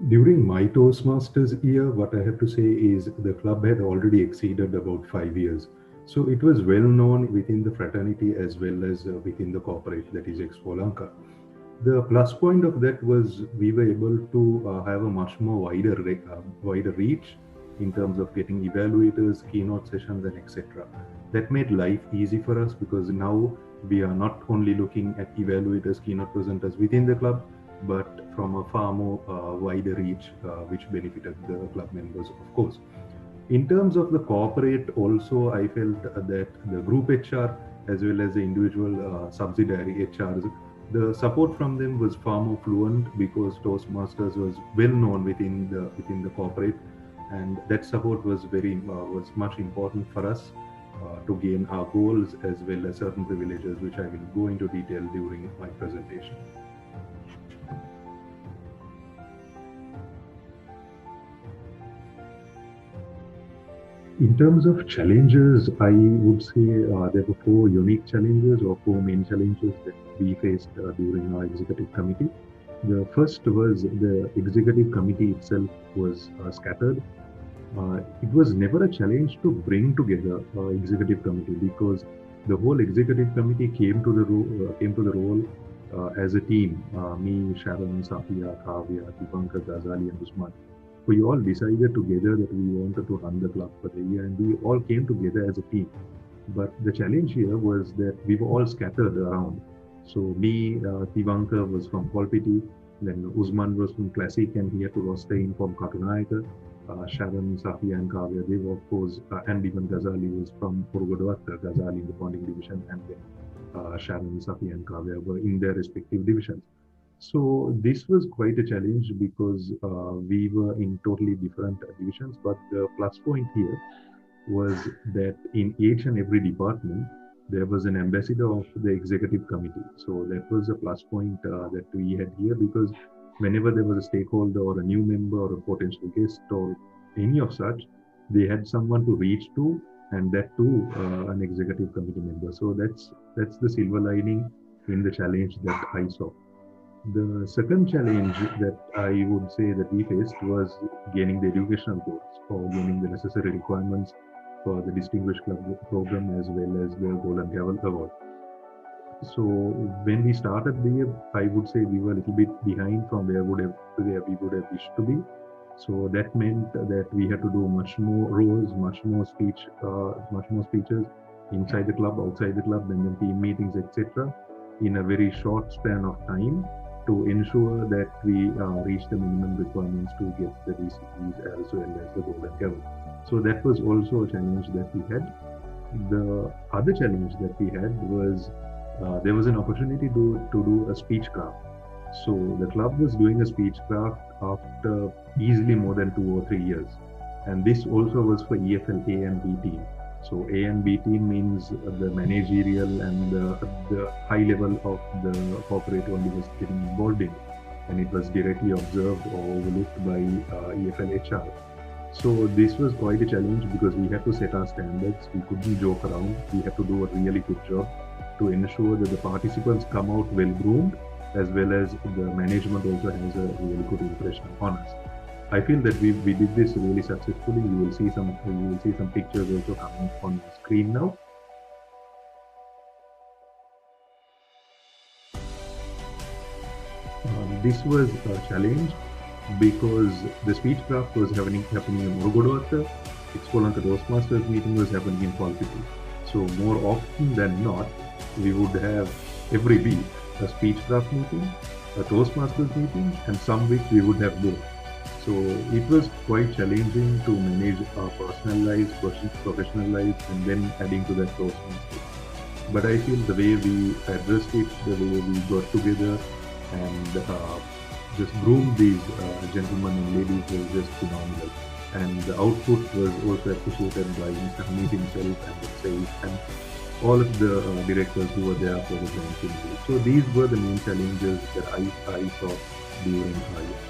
During my Toastmasters year, what I have to say is the club had already exceeded about 5 years. So it was well known within the fraternity as well as within the corporate, that is Expo Lanka. The plus point of that was we were able to have a much more wider reach in terms of getting evaluators, keynote sessions, and etc. That made life easy for us because now we are not only looking at evaluators, keynote presenters within the club, but from a far more wider reach, which benefited the club members, of course. In terms of the corporate, also, I felt that the group HR as well as the individual subsidiary HRs, the support from them was far more fluent because Toastmasters was well known within the corporate, and that support was much important for us to gain our goals as well as certain privileges, which I will go into detail during my presentation. In terms of challenges, I would say there were four unique challenges or four main challenges that we faced during our executive committee. The first was the executive committee itself was scattered. It was never a challenge to bring together executive committee because the whole executive committee came to the role as a team. Me, Sharon, Safia, Kavya, Dipankar, Ghazali, and Usman. We all decided together that we wanted to run the club for the year, and we all came together as a team. But the challenge here was that we were all scattered around. So me, Divankar was from Kolpiti, then Usman was from Classic, and he had to roster in from Katunayaka. Sharon, Safi, and Kavya, they were of course, and even Ghazali was from Purugodwata, Ghazali in the bonding division, and then Sharon, Safi, and Kavya were in their respective divisions. So this was quite a challenge because we were in totally different divisions. But the plus point here was that in each and every department, there was an ambassador of the executive committee. So that was a plus point that we had here because whenever there was a stakeholder or a new member or a potential guest or any of such, they had someone to reach to, and that too an executive committee member. So that's the silver lining in the challenge that I saw. The second challenge that I would say that we faced was gaining the educational goals or gaining the necessary requirements for the Distinguished Club program as well as the Golden Gavel Award. So when we started the year, I would say we were a little bit behind from where we would have wished to be. So that meant that we had to do much more roles, much more speeches inside the club, outside the club, and then team meetings, etc., in a very short span of time to ensure that we reach the minimum requirements to get the DCPs as well as the golden gavel. So that was also a challenge that we had. The other challenge that we had was there was an opportunity to do a speech craft. So the club was doing a speech craft after easily more tan 2 or 3 years. And this also was for EFL A and B team. So A and B team means the managerial and the high level of the corporate only was getting involved in, and it was directly observed or overlooked by EFL HR. So this was quite a challenge because we had to set our standards. We couldn't joke around. We had to do a really good job to ensure that the participants come out well groomed, as well as the management also has a really good impression on us. I feel that we did this really successfully. You will see some pictures also coming on the screen now. This was a challenge because the speech craft was happening in Murugodwata. Expolanka Toastmasters meeting was happening in Kolpiti. So more often than not, we would have every week a speech craft meeting, a Toastmasters meeting, and some weeks we would have both. So it was quite challenging to manage our personal lives, professional lives, and then adding to that Toastmasters. But I feel the way we addressed it, the way we got together and just groomed these gentlemen and ladies was just phenomenal. And the output was also appreciated by Mr. Hamid himself and the sales and all of the directors who were there for the grand finale. So these were the main challenges that I saw during our year.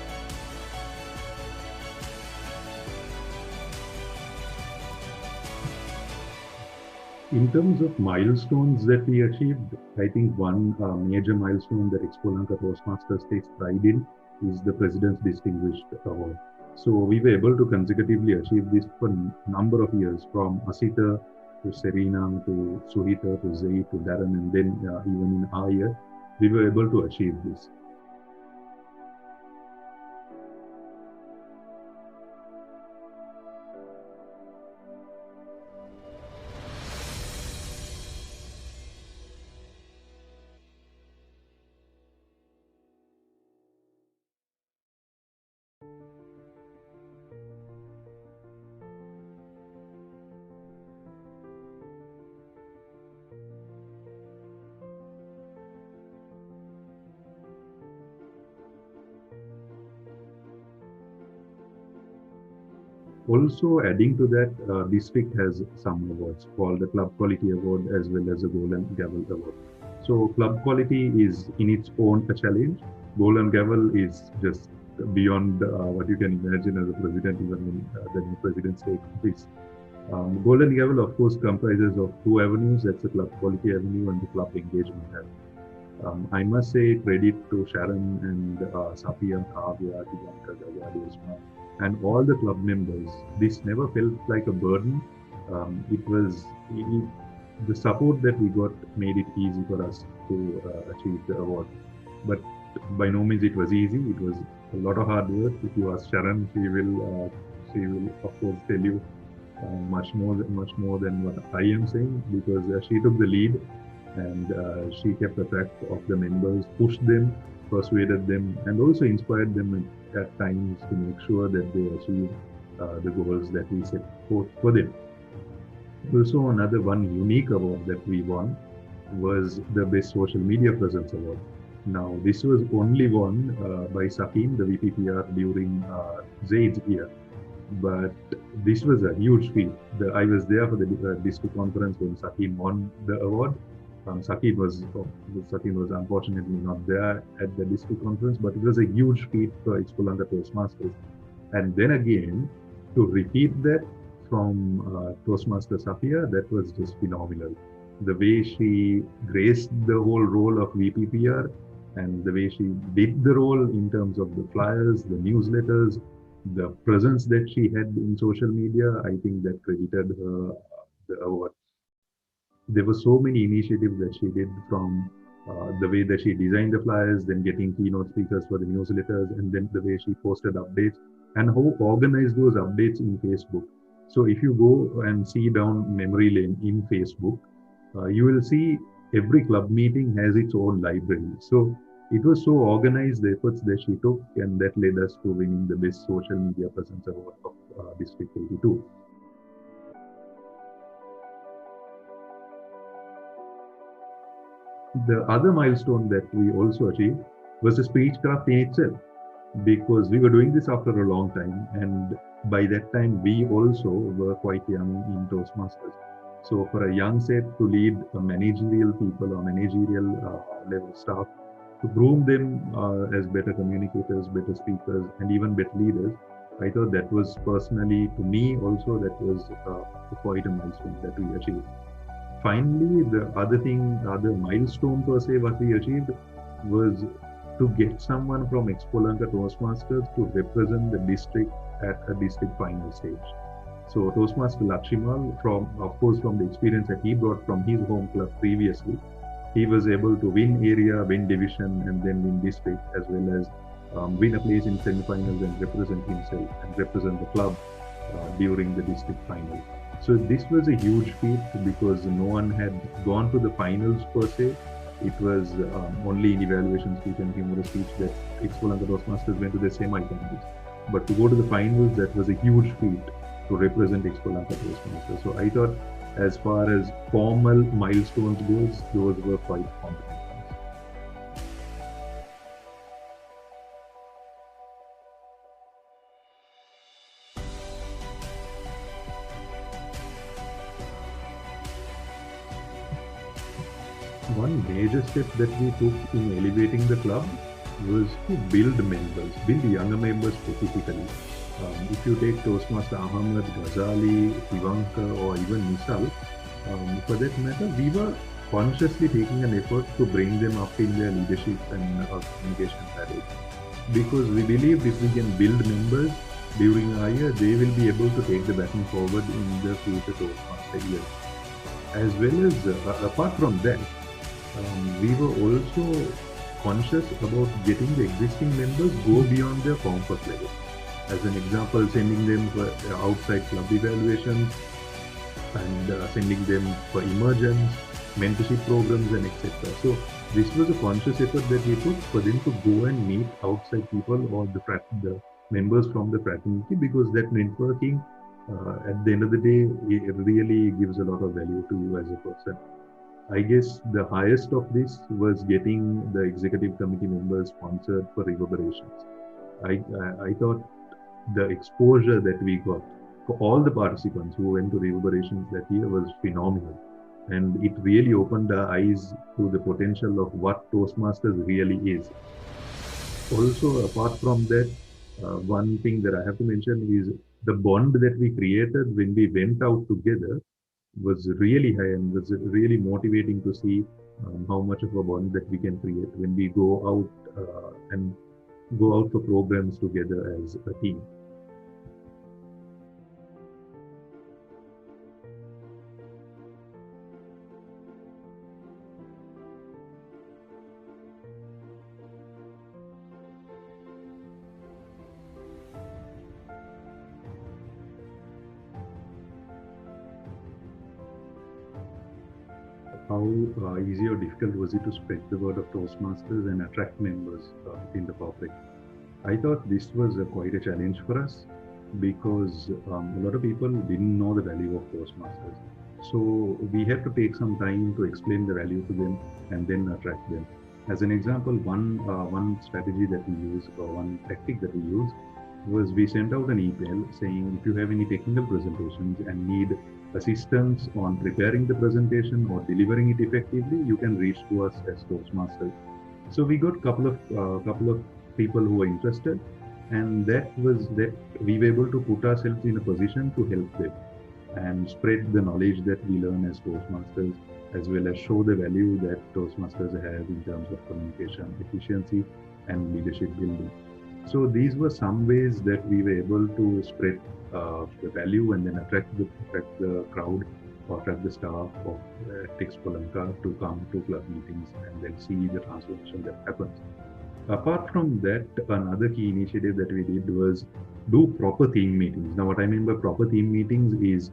In terms of milestones that we achieved, I think one major milestone that Expo Lanka Toastmasters takes pride in is the President's Distinguished Award. So we were able to consecutively achieve this for a number of years, from Asita to Serena to Suhita to Zay to Darren, and then even in our year, we were able to achieve this. Also, adding to that, district has some awards called the Club Quality Award as well as the Golden Gavel Award. So, club quality is in its own a challenge. Golden Gavel is just beyond what you can imagine as a president, even when the new president takes office. Golden Gavel, of course, comprises of two avenues. That's the Club Quality Avenue and the Club Engagement Avenue. I must say credit to Sharon and Safiya, Kavya, Tivanka, Gaya, Desma, and all the club members. This never felt like a burden. The support that we got made it easy for us to achieve the award. But by no means it was easy. It was a lot of hard work. If you ask Sharon, she will of course tell you much more than what I am saying, because she took the lead and she kept a track of the members, pushed them, persuaded them, and also inspired them at times to make sure that they achieve the goals that we set forth for them. Also, another one unique award that we won was the Best Social Media Presence Award. Now, this was only won by Sakim, the VPPR, during Zaid's year. But this was a huge feat. I was there for the district conference when Sakim won the award. Sakin was unfortunately not there at the district conference, but it was a huge feat for Expo Toastmasters. And then again, to repeat that from Toastmaster Safiya, that was just phenomenal. The way she graced the whole role of VPPR and the way she did the role in terms of the flyers, the newsletters, the presence that she had in social media, I think that credited her the award. There were so many initiatives that she did, from the way that she designed the flyers, then getting keynote speakers for the newsletters, and then the way she posted updates and how organized those updates in Facebook. So if you go and see down memory lane in Facebook, you will see every club meeting has its own library. So it was so organized, the efforts that she took, and that led us to winning the Best Social Media Presence Award of District 82. The other milestone that we also achieved was the speechcraft in itself, because we were doing this after a long time, and by that time we also were quite young in Toastmasters. So for a young set to lead a managerial people or managerial level staff, to groom them as better communicators, better speakers, and even better leaders, I thought that was personally, to me also, that was quite a milestone that we achieved. Finally, the other milestone per se, what we achieved was to get someone from Expo Lanka Toastmasters to represent the district at a district final stage. So Toastmaster Lakshimal, from the experience that he brought from his home club previously, he was able to win area, win division, and then win district, as well as win a place in semi-finals and represent himself and represent the club during the district final. So this was a huge feat, because no one had gone to the finals per se. It was only in evaluation speech and humorous speech that Expo Lanka Toastmasters went to the semi-finals. But to go to the finals, that was a huge feat to represent Expo Lanka Toastmasters. So I thought, as far as formal milestones goes, those were quite competent. One major step that we took in elevating the club was to build younger members specifically. If you take Toastmaster Ahmed, Ghazali, Tivanka, or even Misal, for that matter, we were consciously taking an effort to bring them up in their leadership and communication strategy. because we believed if we can build members during our year, they will be able to take the baton forward in the future Toastmaster year. As well as, apart from that, we were also conscious about getting the existing members go beyond their comfort level. As an example, sending them for outside club evaluations and sending them for emergence, mentorship programs, and etc. So this was a conscious effort that we took for them to go and meet outside people or the members from the fraternity, because that networking, at the end of the day, it really gives a lot of value to you as a person. I guess the highest of this was getting the executive committee members sponsored for reverberations. I thought the exposure that we got for all the participants who went to reverberations that year was phenomenal. And it really opened our eyes to the potential of what Toastmasters really is. Also, apart from that, one thing that I have to mention is the bond that we created when we went out together was really high and was really motivating to see how much of a bond that we can create when we go out and go out for programs together as a team. How easy or difficult was it to spread the word of Toastmasters and attract members in the corporate? I thought this was quite a challenge for us because a lot of people didn't know the value of Toastmasters. So we had to take some time to explain the value to them and then attract them. As an example, one strategy that we use, or one tactic that we use, was we sent out an email saying if you have any technical presentations and need assistance on preparing the presentation or delivering it effectively, you can reach to us as Toastmasters. So we got couple of people who were interested, and that we were able to put ourselves in a position to help them and spread the knowledge that we learn as Toastmasters, as well as show the value that Toastmasters have in terms of communication efficiency and leadership building. So these were some ways that we were able to spread the value and then attract the crowd or attract the staff of Expolanka to come to club meetings and then see the transformation that happens. Apart from that, another key initiative that we did was do proper team meetings. Now, what I mean by proper team meetings is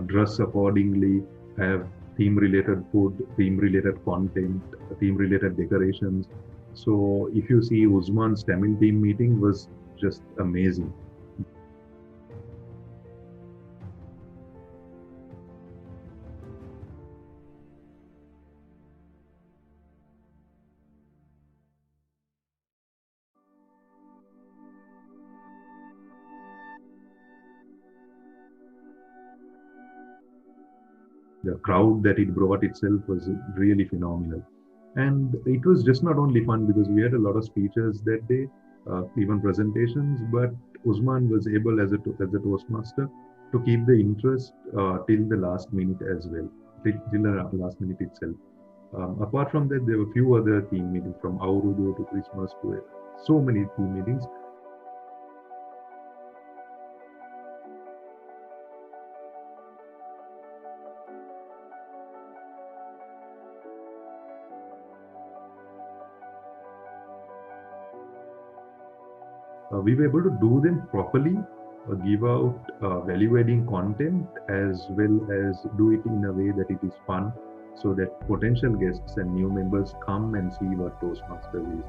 dress accordingly, have theme-related food, theme-related content, theme-related decorations. So if you see Usman's Tamil team meeting was just amazing. The crowd that it brought itself was really phenomenal. And it was just not only fun because we had a lot of speeches that day, even presentations, but Usman was able as a Toastmaster to keep the interest till the last minute as well, till the last minute itself. Apart from that, there were a few other team meetings from Aurudo to Christmas to so many team meetings. We were able to do them properly, give out value-adding content, as well as do it in a way that it is fun, so that potential guests and new members come and see what Toastmasters is.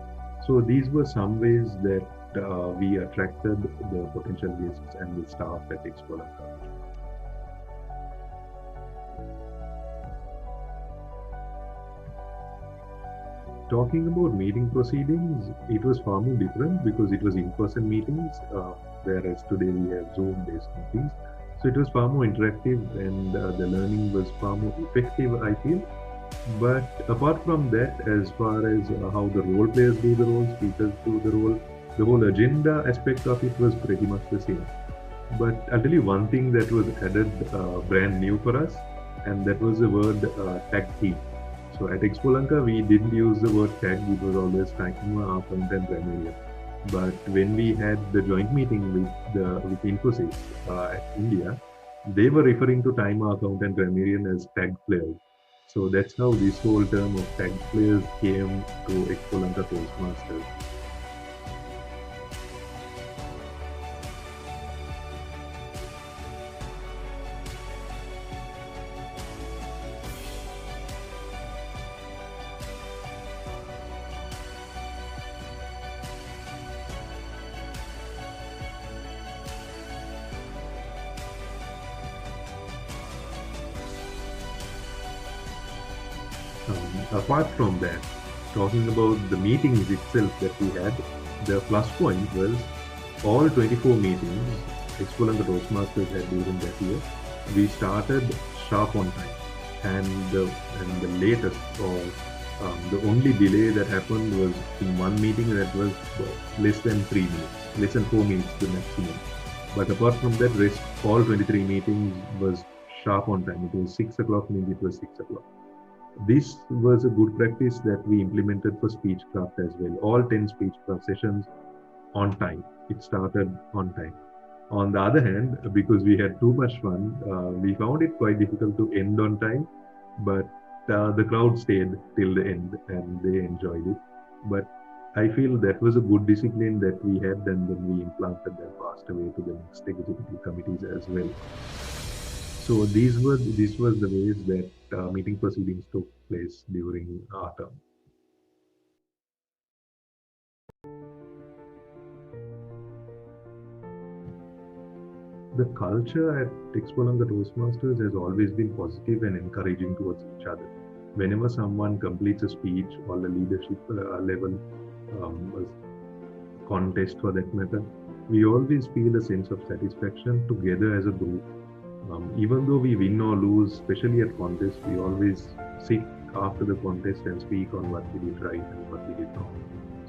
So these were some ways that we attracted the potential guests and the staff at Expolanka. Talking about meeting proceedings, it was far more different because it was in-person meetings, whereas today we have Zoom-based meetings. So it was far more interactive and the learning was far more effective, I feel. But apart from that, as far as how the role players do the role, speakers do the role, the whole agenda aspect of it was pretty much the same. But I'll tell you one thing that was added brand new for us, and that was the word tag team. So at Expolanka, we didn't use the word tag, it was always tag content Ramelian. But when we had the joint meeting with Infosys at India, they were referring to time account and grammarian as tag players. So that's how this whole term of tag players came to Expo Lanka Toastmasters. Apart from that, talking about the meetings itself that we had, the plus point was all 24 meetings Expo Lanka Toastmasters had during that year. We started sharp on time, and the latest or the only delay that happened was in one meeting that was less than 3 minutes, less than 4 minutes the maximum. But apart from that, rest all 23 meetings was sharp on time. It was 6 o'clock, means it was 6 o'clock. This was a good practice that we implemented for Speechcraft as well. All 10 Speechcraft sessions on time. It started on time. On the other hand, because we had too much fun, we found it quite difficult to end on time, but the crowd stayed till the end and they enjoyed it. But I feel that was a good discipline that we had, and then we implanted that passed away to the next executive committees as well. So these were the ways that meeting proceedings took place during our term. The culture at Expo Lanka Toastmasters has always been positive and encouraging towards each other. Whenever someone completes a speech or a leadership level contest for that matter, we always feel a sense of satisfaction together as a group. Even though we win or lose, especially at contests, we always sit after the contest and speak on what we did right and what we did wrong.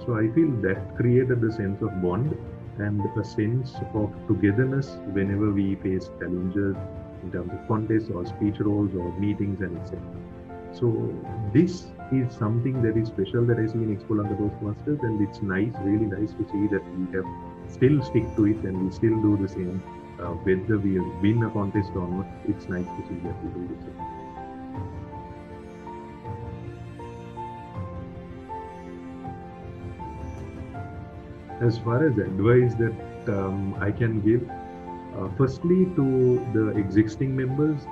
So I feel that created a sense of bond and a sense of togetherness whenever we face challenges in terms of contests or speech roles or meetings and etc. So this is something that is special that I see in Expo Lanka Toastmasters, and it's nice, really nice to see that we have still stick to it and we still do the same. Whether we win a contest or not, it's nice to see that we do the same. As far as advice that I can give, firstly to the existing members,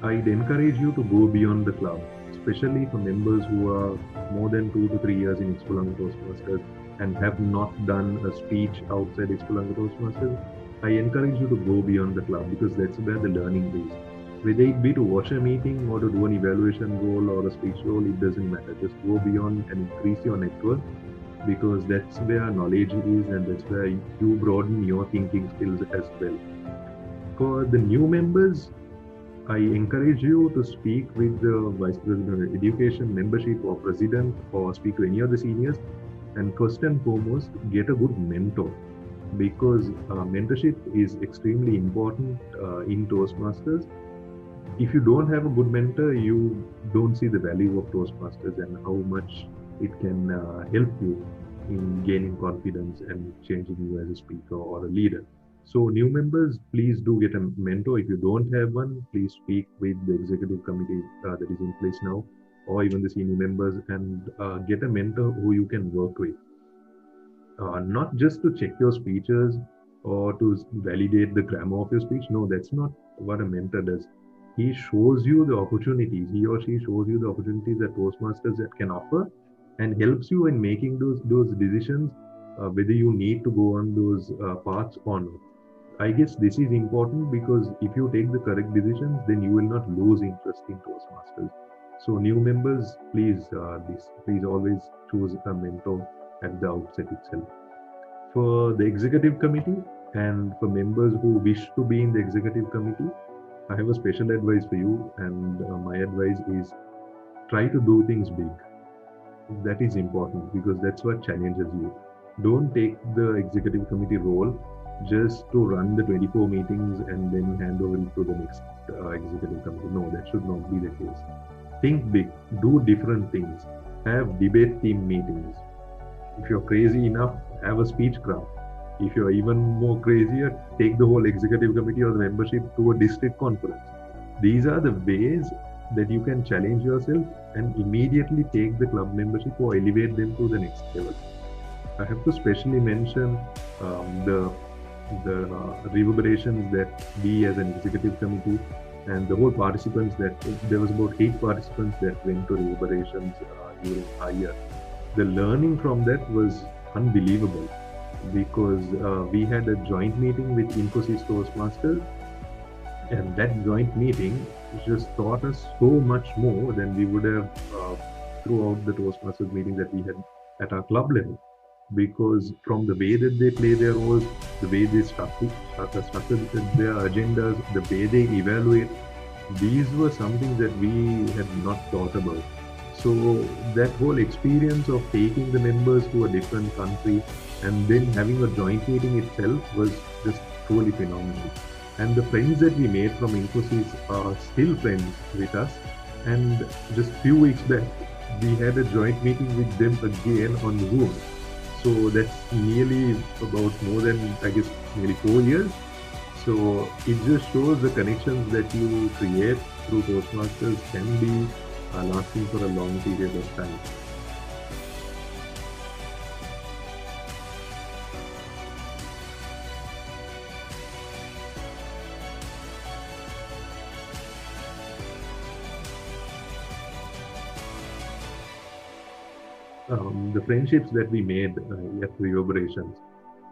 I'd encourage you to go beyond the club, especially for members who are more than 2 to 3 years in Expo Lanka Toastmasters and have not done a speech outside Expo Lanka Toastmasters. I encourage you to go beyond the club because that's where the learning is. Whether it be to watch a meeting or to do an evaluation role or a speech role, it doesn't matter. Just go beyond and increase your network, because that's where knowledge is and that's where you broaden your thinking skills as well. For the new members, I encourage you to speak with the Vice President of Education, membership, or President, or speak to any of the seniors. And first and foremost, get a good mentor, because mentorship is extremely important in Toastmasters. If you don't have a good mentor, you don't see the value of Toastmasters and how much it can help you in gaining confidence and changing you as a speaker or a leader. So new members, please do get a mentor. If you don't have one, please speak with the executive committee that is in place now, or even the senior members, and get a mentor who you can work with. Not just to check your speeches or to validate the grammar of your speech. No, that's not what a mentor does. He shows you the opportunities. He or she shows you the opportunities that Toastmasters that can offer, and helps you in making those decisions, whether you need to go on those paths or not. I guess this is important because if you take the correct decisions, then you will not lose interest in Toastmasters. So new members, please always choose a mentor at the outset itself. For the executive committee and for members who wish to be in the executive committee, I have a special advice for you, and my advice is try to do things big. That is important because that's what challenges you. Don't take the executive committee role just to run the 24 meetings and then hand over it to the next executive committee. No, that should not be the case. Think big, do different things, have debate team meetings, If you're crazy enough, have a speech craft. If you're even more crazier, take the whole executive committee or the membership to a district conference. These are the ways that you can challenge yourself and immediately take the club membership or elevate them to the next level. I have to specially mention the reverberations that we as an executive committee and the whole participants that there was about 8 participants that went to reverberations during higher. The learning from that was unbelievable because we had a joint meeting with Infosys Toastmasters, and that joint meeting just taught us so much more than we would have throughout the Toastmasters meeting that we had at our club level. Because from the way that they play their roles, the way they structure their agendas, the way they evaluate, these were something that we had not thought about. So that whole experience of taking the members to a different country and then having a joint meeting itself was just truly phenomenal. And the friends that we made from Infosys are still friends with us. And just few weeks back, we had a joint meeting with them again on Zoom. So that's nearly about more than, I guess, nearly 4 years. So it just shows the connections that you create through Toastmasters can be lasting for a long period of time. The friendships that we made at Reverberations,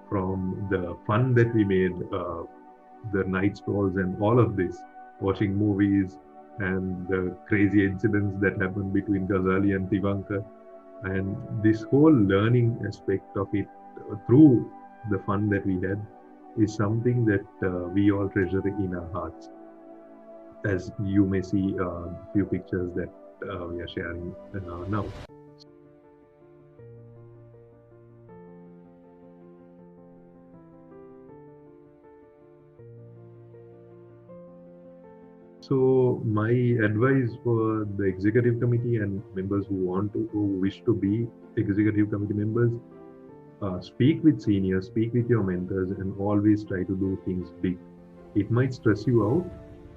from the fun that we made, the night strolls and all of this, watching movies and the crazy incidents that happened between Ghazali and Tivankar, and this whole learning aspect of it through the fun that we had is something that we all treasure in our hearts. As you may see a few pictures that we are sharing now. So my advice for the executive committee and members who wish to be executive committee members, speak with seniors, speak with your mentors, and always try to do things big. It might stress you out,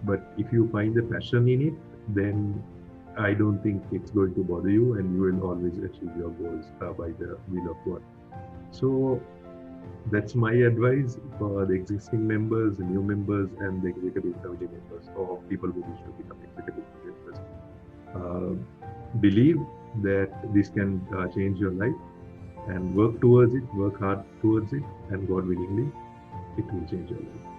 but if you find the passion in it, then I don't think it's going to bother you, and you will always achieve your goals by the will of God. So that's my advice for the existing members, the new members, and the executive committee members, or people who wish to become executive committee members. Believe that this can change your life, and work towards it, work hard towards it, and God willingly, it will change your life.